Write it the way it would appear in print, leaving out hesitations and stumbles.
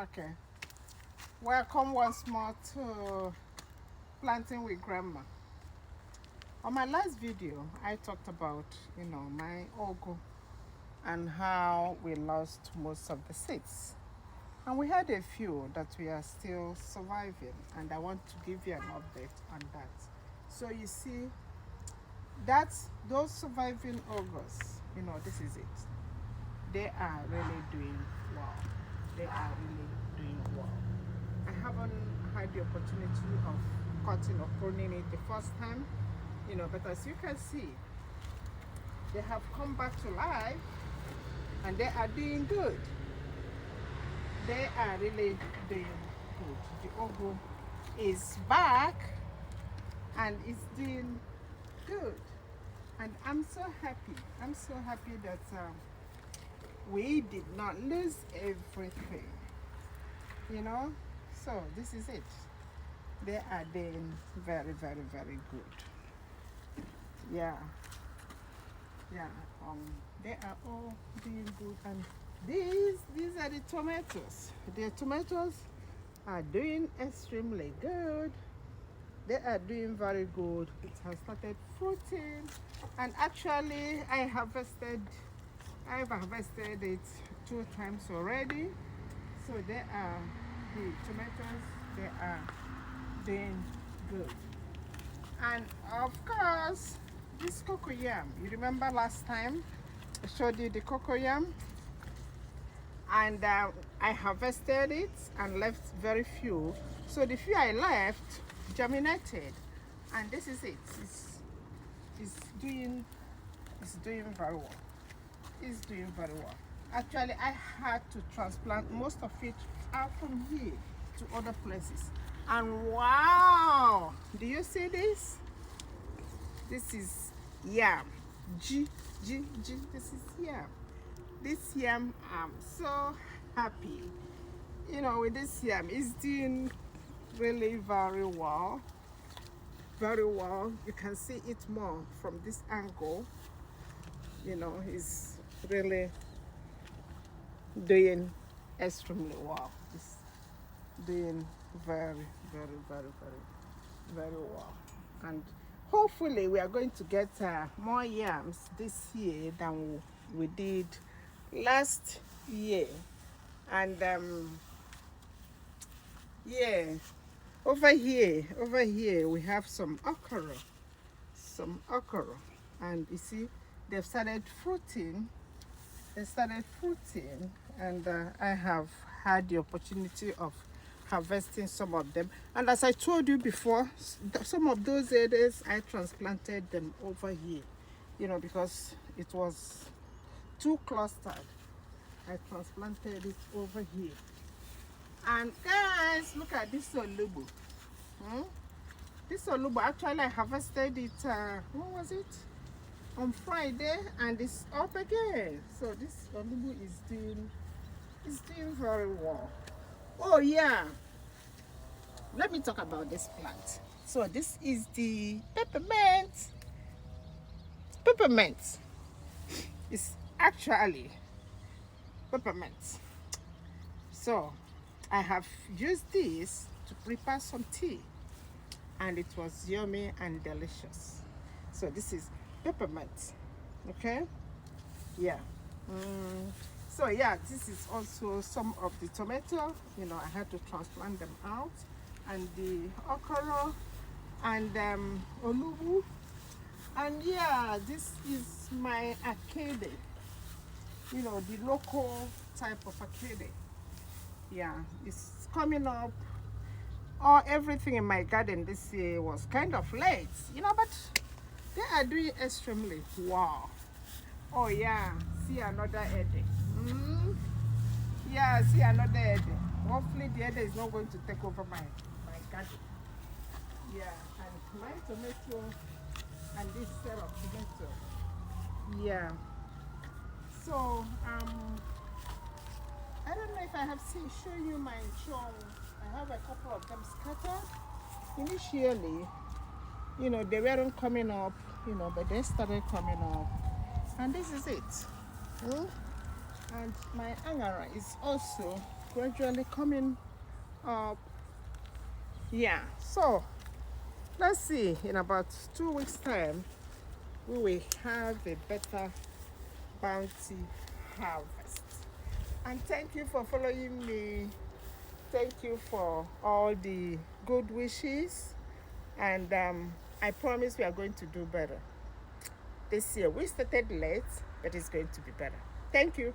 Okay. Welcome once more to Planting with Grandma. On my last video, I talked about, my Ugu and how we lost most of the seeds. And we had a few that we are still surviving, and I want to give you an update on that. So you see, those surviving Ugus, this is it. They are really doing well. They are really doing well. I haven't had the opportunity of cutting or pruning it the first time, but as you can see, they have come back to life and they are doing good. They are really doing good. The Ugu is back and it's doing good. And I'm so happy. I'm so happy that we did not lose everything. So this is it. They are doing very, very, very good. Yeah. They are all doing good. And these are the tomatoes. The tomatoes are doing extremely good. They are doing very good. It has started fruiting, and actually I've harvested it 2 times already. So the tomatoes, they are doing good. And of course, this cocoa yam. You remember last time I showed you the cocoa yam, and I harvested it and left very few. So the few I left germinated, and this is it. It's doing very well. It's doing very well. Actually, I had to transplant most of it out from here to other places. And wow! Do you see this? This is yam. This is yam. This yam, I'm so happy. With this yam, it's doing really very well. Very well. You can see it more from this angle. It's really doing extremely well. It's doing very, very, very, very, very well. And hopefully we are going to get more yams this year than we did last year. And yeah, over here we have some okra, and you see they've started fruiting. And I have had the opportunity of harvesting some of them. And as I told you before, some of those areas I transplanted them over here, because it was too clustered. I transplanted it over here. And guys, look at this olubu. This olubu, actually I harvested it, when was it? On Friday, and it's up again. So this olubu is doing very well. Oh yeah, let me talk about this plant. So this is the peppermint. It's actually peppermint. So I have used this to prepare some tea, and it was yummy and delicious. So this is peppermint. Okay, yeah. So yeah, this is also some of the tomato. I had to transplant them out, and the okra and olubu. And yeah, this is my arcade, the local type of arcade. Yeah, it's coming up. Everything in my garden this year was kind of late, but they are doing extremely wow. Oh yeah, see another headache. Yeah, see another headache. Hopefully the headache is not going to take over my garden. Yeah, and my tomato and this set of tomato. Yeah. So I don't know if I have shown you my chong. I have a couple of them scattered. Initially, they weren't coming up, but they started coming up. And this is it. And my angara is also gradually coming up. Yeah, so let's see, in about 2 weeks time we will have a better bounty harvest. And thank you for following me. Thank you for all the good wishes, and I promise we are going to do better this year. We started late, but it's going to be better. Thank you.